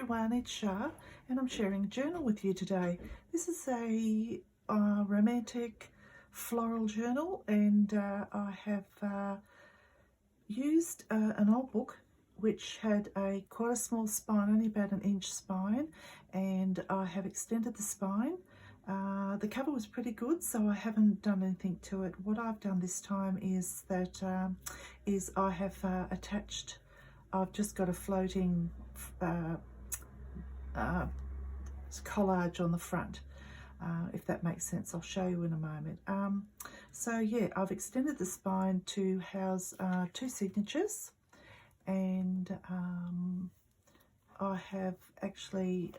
everyone, it's Shah and I'm sharing a journal with you today. This is a romantic floral journal, and I have used an old book which had quite a small spine, only about 1 inch spine, and I have extended the spine. The cover was pretty good, so I haven't done anything to it. What I've done this time is that I have attached, I've just got a floating collage on the front, if that makes sense. I'll show you in a moment. So yeah, I've extended the spine to house 2 signatures, and I have actually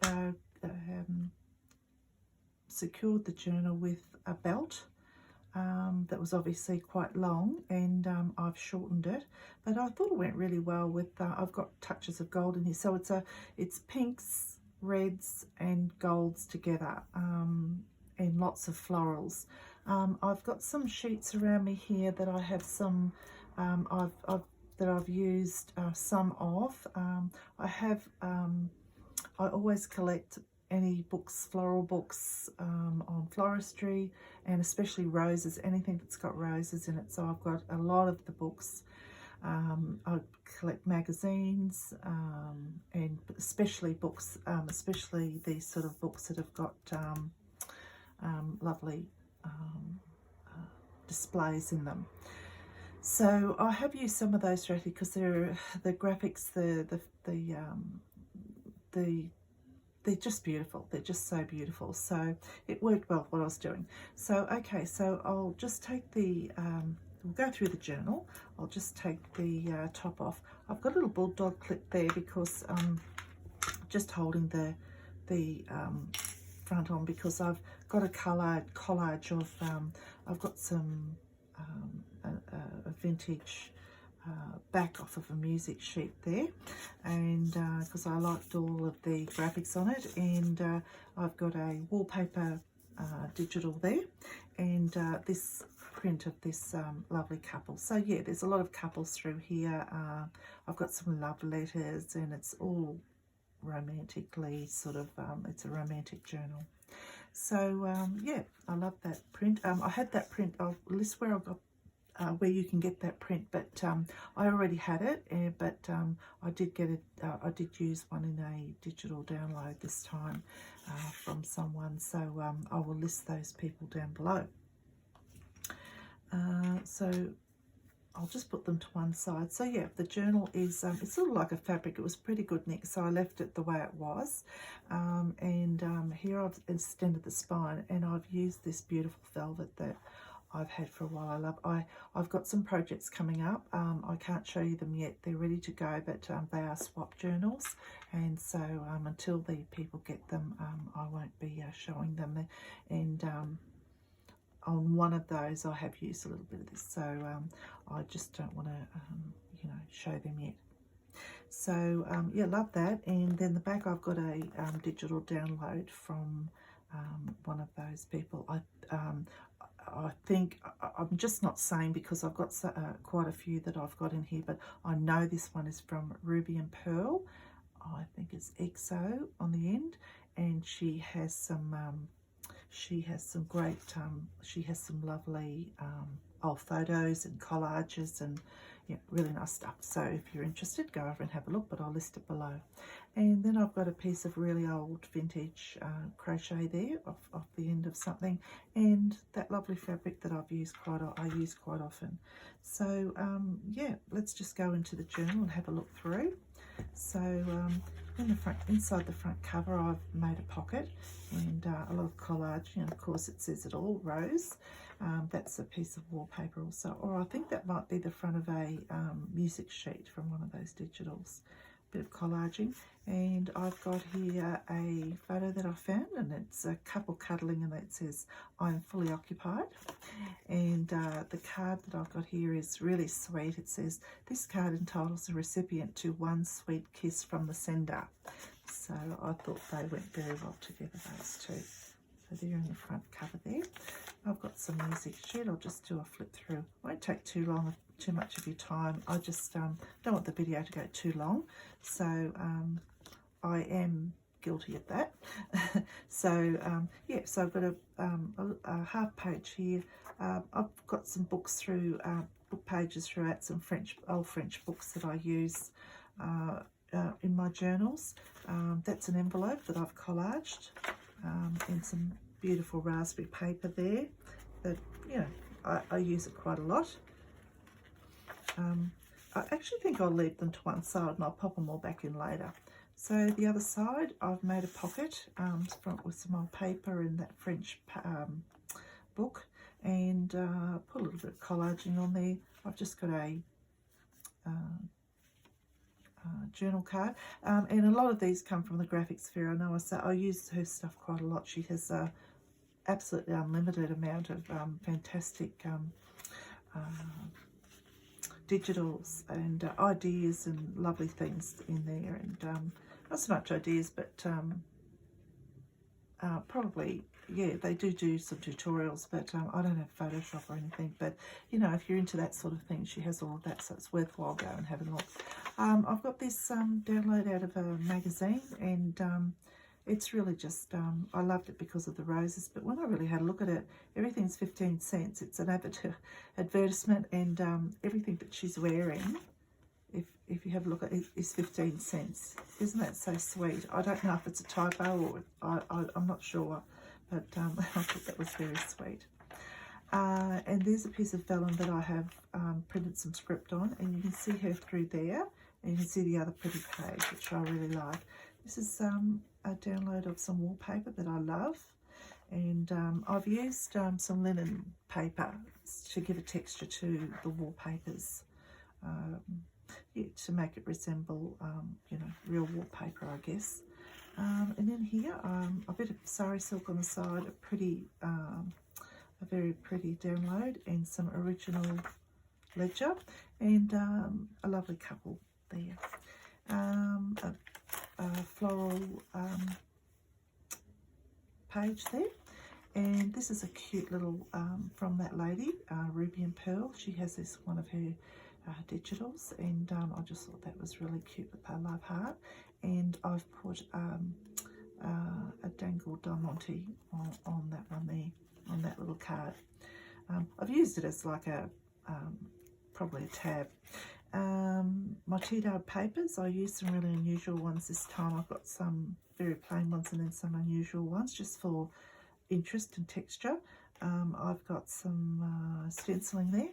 secured the journal with a belt that was obviously quite long, and I've shortened it, but I thought it went really well with I've got touches of gold in here, so it's pinks, reds and golds together, and lots of florals. I've got some sheets around me here that I have some I've used some of. I always collect any books, floral books, on floristry, and especially roses, anything that's got roses in it. So I've got a lot of the books. I collect magazines, and especially books, especially these sort of books that have got lovely displays in them. So I have used some of those directly because they're the graphics, they're just beautiful. They're just so beautiful. So it worked well what I was doing. So okay, so I'll just take the we'll go through the journal. I'll just take the top off. I've got a little bulldog clip there because just holding the front on, because I've got a collage of I've got some a vintage back off of a music sheet there, and because I liked all of the graphics on it, and I've got a wallpaper digital there, and this print of this lovely couple. So yeah, there's a lot of couples through here. I've got some love letters, and it's all romantically sort of it's a romantic journal. So yeah, I love that print. I had that print. I'll list where I got where you can get that print, but I already had it, but I did get it. I did use one in a digital download this time from someone, so I will list those people down below. So I'll just put them to one side. So yeah, the journal is it's sort of like a fabric. It was pretty good knit, so I left it the way it was, and here I've extended the spine, and I've used this beautiful velvet that I've had for a while. I've got some projects coming up. I can't show you them yet. They're ready to go, but they are swap journals, and so until the people get them, I won't be showing them. And on one of those, I have used a little bit of this, so I just don't want to, show them yet. So yeah, love that. And then the back, I've got a digital download from one of those people. I think, I'm just not saying because I've got quite a few that I've got in here, but I know this one is from Ruby and Pearl. I think it's XO on the end, and she has some great, she has some lovely old photos and collages, and yeah, really nice stuff. So if you're interested, go over and have a look, but I'll list it below. And then I've got a piece of really old vintage crochet there off the end of something, and that lovely fabric that I use quite often. So yeah, let's just go into the journal and have a look through. So inside the front cover, I've made a pocket and a lot of collage, and of course it says it all, rose. That's a piece of wallpaper also, or I think that might be the front of a music sheet from one of those digitals. Bit of collaging, and I've got here a photo that I found, and it's a couple cuddling, and it says, "I'm fully occupied." And the card that I've got here is really sweet. It says, "This card entitles the recipient to one sweet kiss from the sender." So I thought they went very well together, those two. So they're in the front cover there. I've got some music sheet. I'll just do a flip through. Won't take too much of your time. I just don't want the video to go too long. So I am guilty of that. So yeah, so I've got a half page here. I've got some books through book pages throughout, some old French books that I use in my journals. That's an envelope that I've collaged, and some beautiful raspberry paper there that, you know, I use it quite a lot. I actually think I'll leave them to one side and I'll pop them all back in later. So the other side, I've made a pocket with some old paper in that French book, and put a little bit of collaging on there. I've just got a journal card, and a lot of these come from the Graphics Fair. I know I use her stuff quite a lot. She has a absolutely unlimited amount of fantastic digitals and ideas and lovely things in there, and not so much ideas, but probably, yeah, they do some tutorials, but I don't have Photoshop or anything. But, you know, if you're into that sort of thing, she has all of that, so it's worthwhile going and having a look. I've got this download out of a magazine, and it's really just, I loved it because of the roses, but when I really had a look at it, everything's 15 cents. It's an advertisement, and everything that she's wearing, if you have a look at it, is 15 cents. Isn't that so sweet? I don't know if it's a typo or I'm not sure, but I thought that was very sweet. And there's a piece of vellum that I have printed some script on, and you can see her through there, and you can see the other pretty page, which I really like. This is a download of some wallpaper that I love, and I've used some linen paper to give a texture to the wallpapers, yeah, to make it resemble, you know, real wallpaper, I guess. And then here, a bit of sari silk on the side, a very pretty download, and some original ledger, and a lovely couple there. A floral page there, and this is a cute little from that lady, Ruby and Pearl. She has this one of her digitals, and I just thought that was really cute with her love heart, and I've put a dangle diamante on that one there, on that little card. I've used it as like a probably a tab. My Tito papers, I used some really unusual ones this time. I've got some very plain ones and then some unusual ones just for interest and texture. I've got some stenciling there.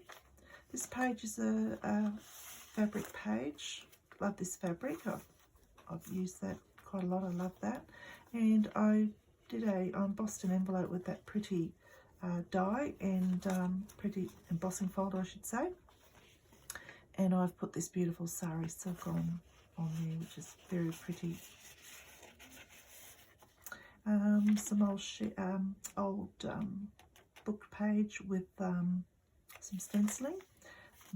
This page is a fabric page. Love this fabric. I've used that quite a lot. I love that. And I did a embossed an envelope with that pretty die and pretty embossing folder, I should say. And I've put this beautiful sari silk on there, which is very pretty. Some old book page with some stenciling.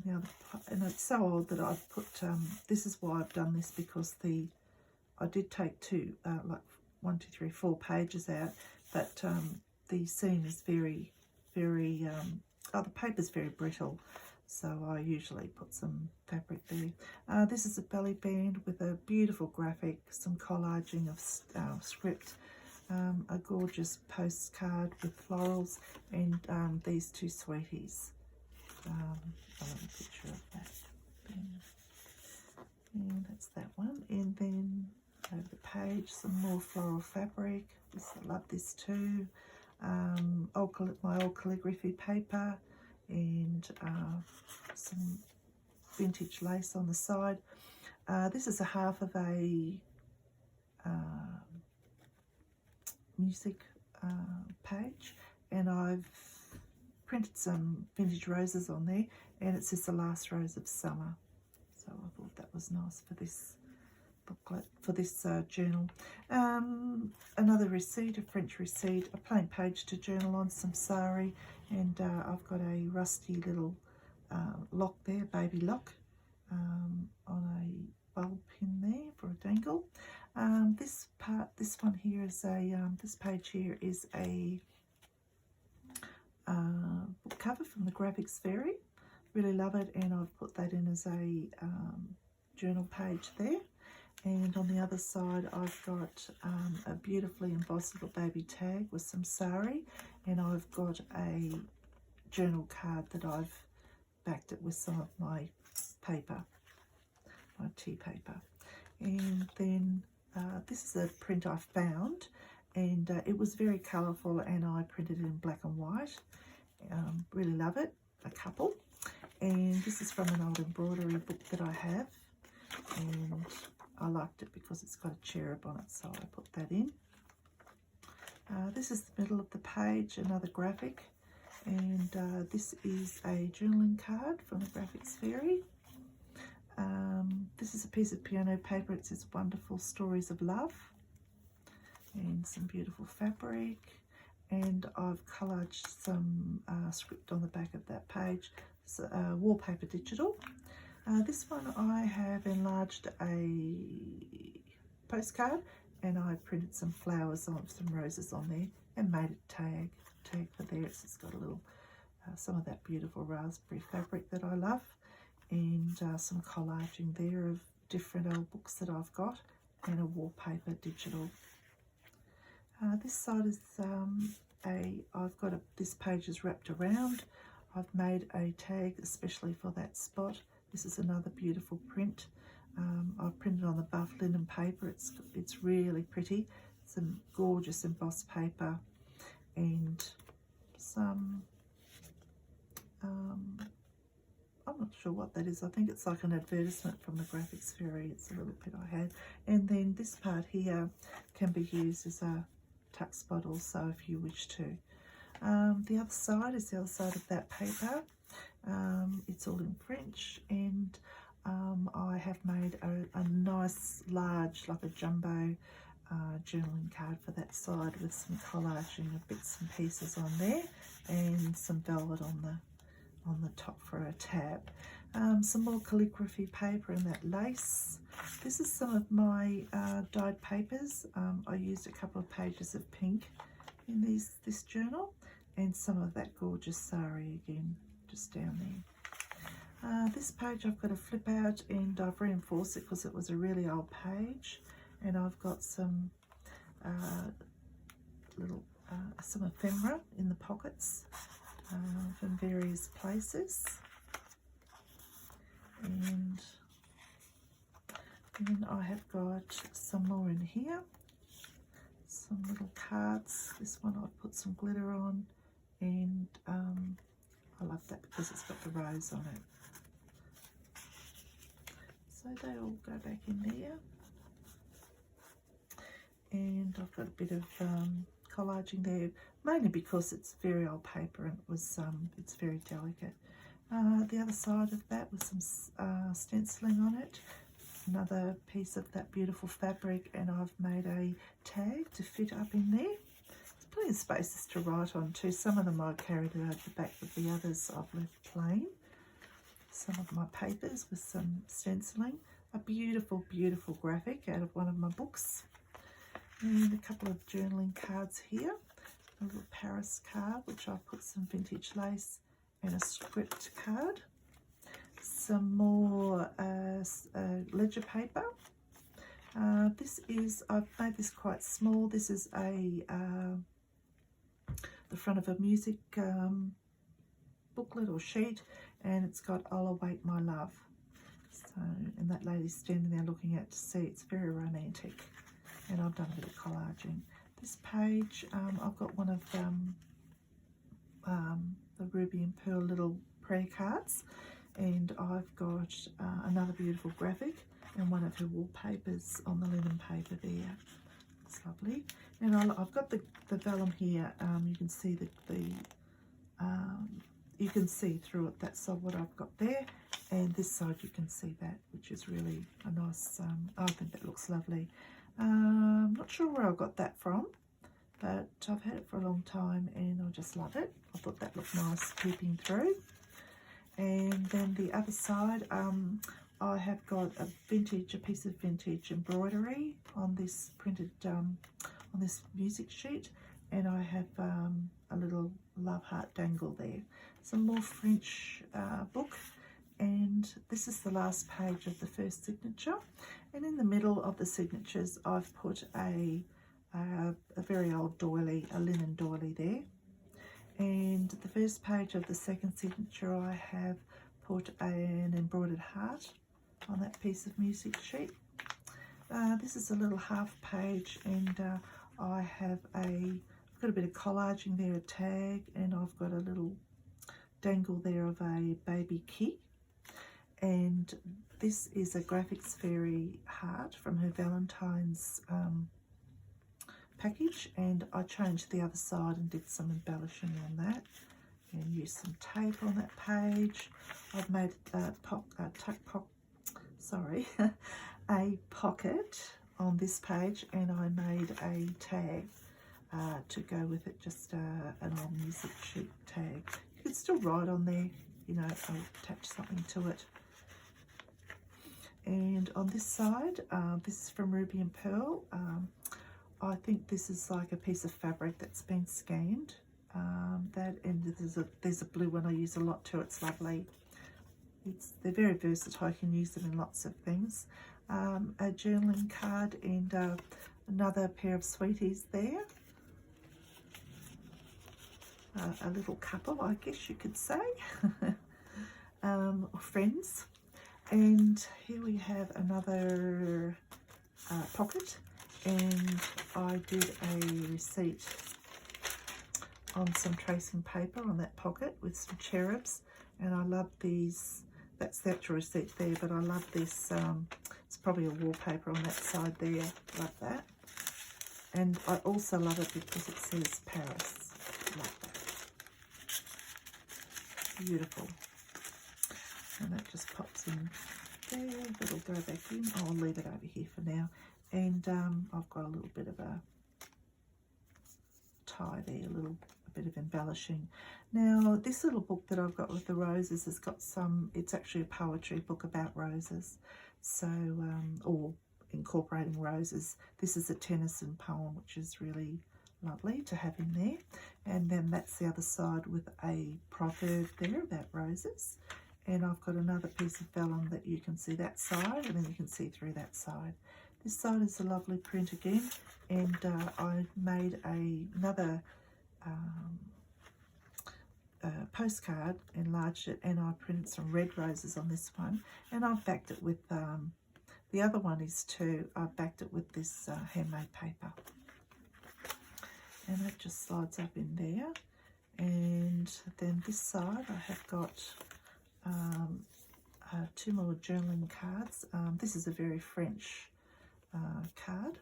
And it's so old that I've put, this is why I've done this, because I did take like 1, 2, 3, 4 pages out, but the seam is very, very, the paper's very brittle, so I usually put some fabric there. This is a belly band with a beautiful graphic, some collaging of script, a gorgeous postcard with florals, and these two sweeties. I'll have a picture of that. And that's that one. And then over the page, some more floral fabric. I love this too. My old calligraphy paper, and some vintage lace on the side. This is a half of a music page, and I've printed some vintage roses on there, and it says the last rose of summer. So I thought that was nice for this booklet, for this journal. Another receipt, a French receipt, a plain page to journal on, some sari, and I've got a rusty little lock there, baby lock, on a bulb pin there for a dangle. This one here is this page here is a book cover from the Graphics Fairy. Really love it, and I've put that in as a journal page there. And on the other side, I've got a beautifully embossed little baby tag with some sari, and I've got a journal card that I've backed it with some of my paper, my tea paper. And then this is a print I found, and it was very colourful, and I printed it in black and white. Really love it, a couple. And this is from an old embroidery book that I have, and I liked it because it's got a cherub on it, so I put that in. This is the middle of the page, another graphic, and this is a journaling card from the Graphics Fairy. This is a piece of piano paper. It says Wonderful Stories of Love, and some beautiful fabric, and I've collared some script on the back of that page. It's wallpaper digital. This one I have enlarged a postcard, and I printed some flowers on, some roses on there, and made a tag for there. It's got a little some of that beautiful raspberry fabric that I love, and some collaging there of different old books that I've got, and a wallpaper digital. This side is I've got this page is wrapped around. I've made a tag especially for that spot. This is another beautiful print. I've printed on the buff linen paper. It's really pretty. Some gorgeous embossed paper, and some I'm not sure what that is. I think it's like an advertisement from the Graphics Fairy. It's a little bit I had. And then this part here can be used as a tuck spot also if you wish to. The other side is the other side of that paper. It's all in French, and I have made a nice large, like a jumbo journaling card for that side, with some collaging of bits and pieces on there, and some velvet on the top for a tab. Some more calligraphy paper and that lace. This is some of my dyed papers. I used a couple of pages of pink in this journal, and some of that gorgeous sari again just down there. This page I've got to flip out, and I've reinforced it because it was a really old page, and I've got some little some ephemera in the pockets from various places, and then I have got some more in here, some little cards. This one I've put some glitter on, and I love that because it's got the rose on it. So they all go back in there, and I've got a bit of collaging there, mainly because it's very old paper and it was it's very delicate. The other side of that with some stenciling on it, another piece of that beautiful fabric, and I've made a tag to fit up in there. There's plenty of spaces to write on too. Some of them I carried out the back, but the others I've left plain. Some of my papers with some stenciling. A beautiful, beautiful graphic out of one of my books. And a couple of journaling cards here. A little Paris card, which I've put some vintage lace, and a script card. Some more ledger paper. This is, I've made this quite small. This is the front of a music booklet or sheet, and it's got I'll Await My Love. So, and that lady's standing there looking out to sea. It's very romantic, and I've done a bit of collaging. This page, I've got one of the Ruby and Pearl little prayer cards, and I've got another beautiful graphic and one of her wallpapers on the linen paper there. It's lovely. And I've got the vellum here. You can see you can see through it. That's what I've got there, and this side you can see that, which is really a nice. I think that looks lovely. Not sure where I got that from, but I've had it for a long time and I just love it. I thought that looked nice peeping through. And then the other side, I have got a piece of vintage embroidery on this printed, on this music sheet, and I have a little love heart dangle there. Some more French book, and this is the last page of the first signature, and in the middle of the signatures I've put a very old doily, a linen doily there, and the first page of the second signature I have put an embroidered heart on that piece of music sheet. This is a little half page, and I've got a bit of collaging there, a tag, and I've got a little dangle there of a baby key. And this is a Graphics Fairy heart from her Valentine's package, and I changed the other side and did some embellishing on that and used some tape on that page. I've made a pocket on this page, and I made a tag to go with it, just an old music sheet tag. You could still write on there, you know, I'll attach something to it. And on this side, this is from Ruby and Pearl. I think this is like a piece of fabric that's been scanned. And there's a blue one I use a lot too. It's lovely. They're very versatile. You can use them in lots of things. A journaling card and another pair of sweeties there. A little couple, I guess you could say, or friends. And here we have another pocket, and I did a receipt on some tracing paper on that pocket with some cherubs, and I love these. That's the actual receipt there, but I love this. It's probably a wallpaper on that side there. Love that. And I also love it because it says Paris. Love that. Beautiful. And that just pops in there. It'll go back in. I'll leave it over here for now. And I've got a little bit of a tie there, a bit of embellishing. Now, this little book that I've got with the roses has got it's actually a poetry book about roses. So, or incorporating roses. This is a Tennyson poem, which is really lovely to have in there. And then that's the other side with a proverb there about roses. And I've got another piece of vellum that you can see that side, and then you can see through that side. This side is a lovely print again, and I made another postcard, enlarged it, and I printed some red roses on this one, and I've backed it with, the other one is too, I've backed it with this handmade paper. And that just slides up in there. And then this side I have got two more journaling cards. This is a very French card,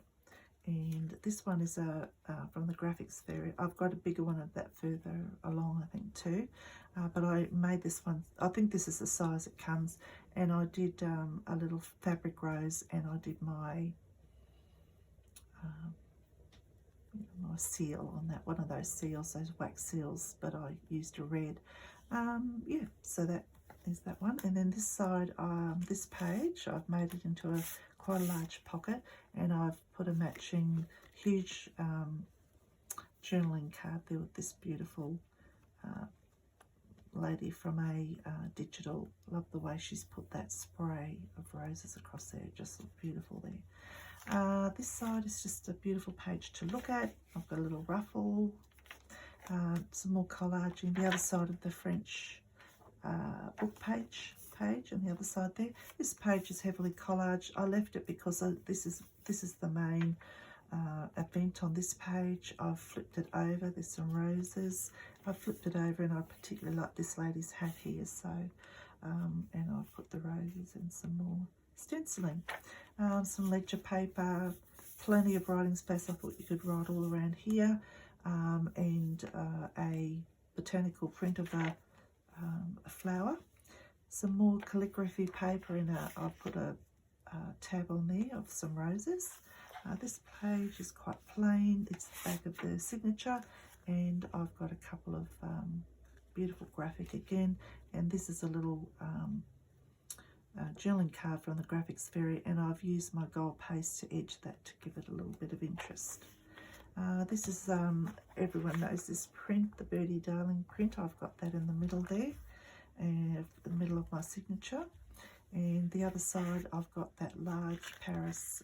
and this one is from the Graphics Fairy. I've got a bigger one of that further along, I think, too, but I made this one. I think this is the size it comes, and I did a little fabric rose, and I did my seal on that, one of those seals, those wax seals, but I used a red. Yeah, so that is that one. And then this side, this page, I've made it into quite a large pocket, and I've put a matching huge journaling card there with this beautiful lady from a digital. Love the way she's put that spray of roses across there, just look beautiful there. This side is just a beautiful page to look at. I've got a little ruffle, some more collaging. The other side of the French book page on the other side there. This page is heavily collaged. I left it because this is the main event on this page. I've flipped it over. There's some roses. I've flipped it over, and I particularly like this lady's hat here. So, and I've put the roses and some more stenciling. Some ledger paper, plenty of writing space. I thought you could write all around here, and a botanical print of a flower. Some more calligraphy paper, and I've put a tab on there of some roses. This page is quite plain. It's the back of the signature, and I've got a couple of beautiful graphic again, and this is a little journaling card from the Graphics Fairy, and I've used my gold paste to edge that to give it a little bit of interest. This is, everyone knows this print, the Birdie Darling print. I've got that in the middle there. and the middle of my signature. And the other side, I've got that large Paris.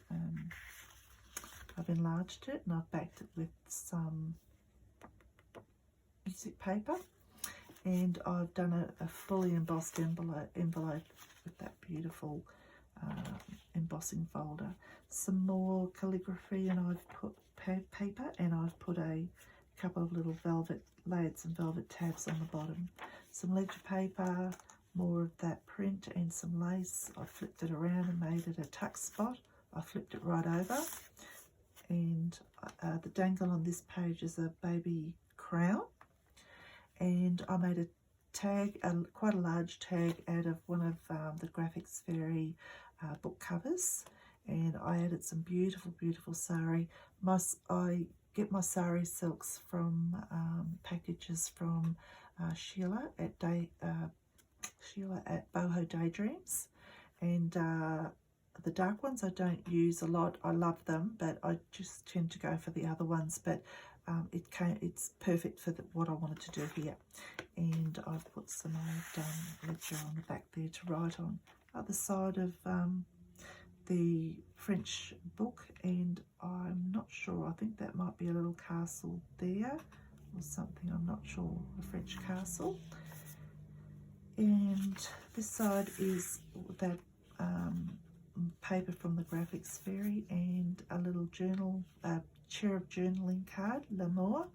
I've enlarged it and I've backed it with some music paper. And I've done a fully embossed envelope with that beautiful embossing folder. Some more calligraphy, and I've put paper, and I've put a couple of little layered some velvet tabs on the bottom. Some ledger paper, more of that print, and some lace. I flipped it around and made it a tuck spot. I flipped it right over, and the dangle on this page is a baby crown. And I made a tag, quite a large tag, out of one of the Graphics Fairy book covers, and I added some beautiful, beautiful sari. I get my sari silks from packages from Sheila at Boho Daydreams, and the dark ones I don't use a lot. I love them, but I just tend to go for the other ones. But it's perfect for what I wanted to do here. And I've put some old ledger on the back there to write on. Other side of the French book, and I'm not sure, I think that might be a little castle there or something, I'm not sure, a French castle. And this side is that paper from the Graphics Fairy, and a little journal, cherub journaling card, L'Amour,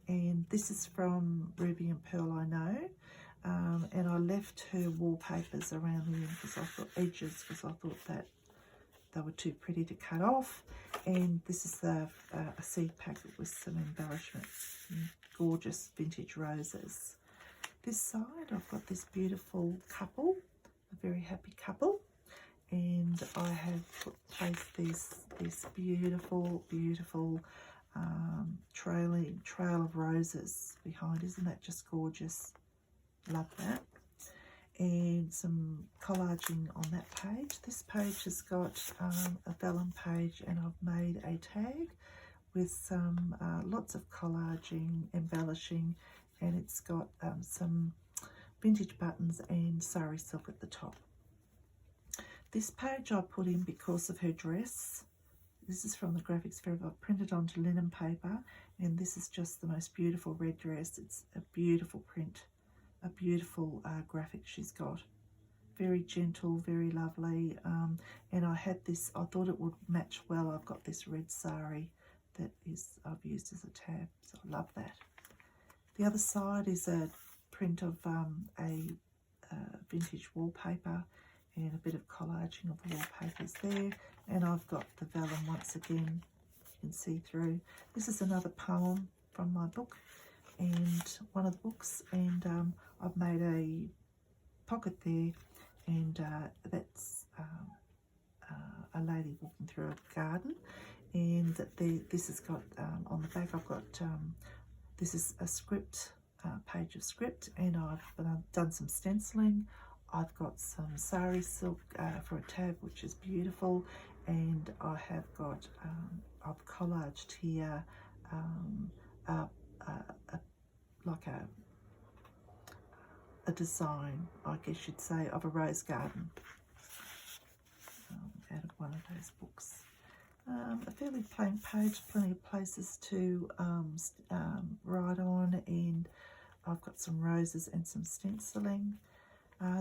and this is from Ruby and Pearl, I know. And I left her wallpapers around the end because I thought because I thought that they were too pretty to cut off. And this is a seed packet with some embellishments, gorgeous vintage roses. This side, I've got this beautiful couple, a very happy couple, and I have placed this beautiful, beautiful trail of roses behind. Isn't that just gorgeous? Love that. And some collaging on that page. This page has got a vellum page, and I've made a tag with some lots of collaging, embellishing, and it's got some vintage buttons and sari silk at the top. This page I put in because of her dress. This is from the Graphics Fairy. I've printed onto linen paper, and this is just the most beautiful red dress. It's a beautiful print, a beautiful graphic she's got. Very gentle, very lovely. And I had this, I thought it would match well. I've got this red sari that I've used as a tab, so I love that. The other side is a print of a vintage wallpaper, and a bit of collaging of wallpapers there. And I've got the vellum once again, you can see through. This is another poem from my book, and one of the books, and I've made a pocket there, and that's a lady walking through a garden. And this has got, on the back I've got, this is a script, page of script, and I've done some stenciling. I've got some sari silk for a tab, which is beautiful, and I have got, I've collaged here like a design, I guess you'd say, of a rose garden out of one of those books. A fairly plain page, plenty of places to write on, and I've got some roses and some stenciling.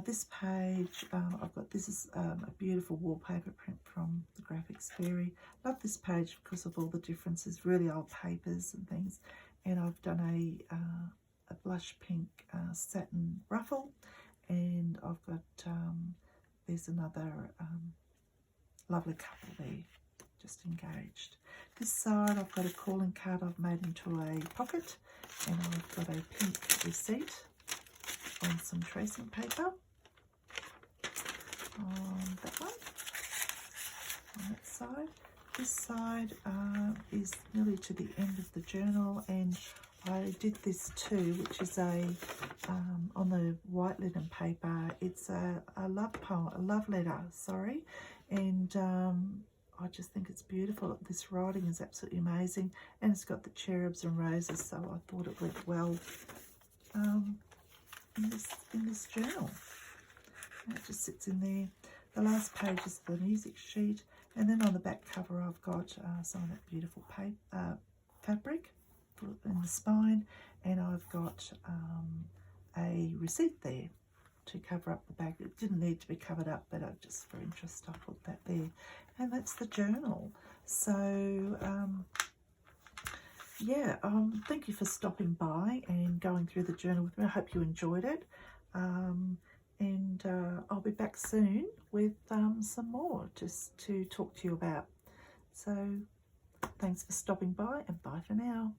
This page, I've got, this is a beautiful wallpaper print from the Graphics Fairy. Love this page because of all the differences, really old papers and things. And I've done a blush pink satin ruffle, and I've got, there's another lovely couple there, just engaged. This side, I've got a calling card I've made into a pocket, and I've got a pink receipt on some tracing paper on that one, on that side. This side is nearly to the end of the journal, and I did this too, which is a on the white linen paper. It's a love poem, a love letter, sorry, and I just think it's beautiful. This writing is absolutely amazing, and it's got the cherubs and roses, so I thought it went well. in this journal. And it just sits in there. The last page is the music sheet, and then on the back cover I've got some of that beautiful fabric in the spine, and I've got a receipt there to cover up the back. It didn't need to be covered up, but just for interest I put that there. And that's the journal. So yeah, thank you for stopping by and going through the journal with me. I hope you enjoyed it. And I'll be back soon with some more just to talk to you about. So thanks for stopping by, and bye for now.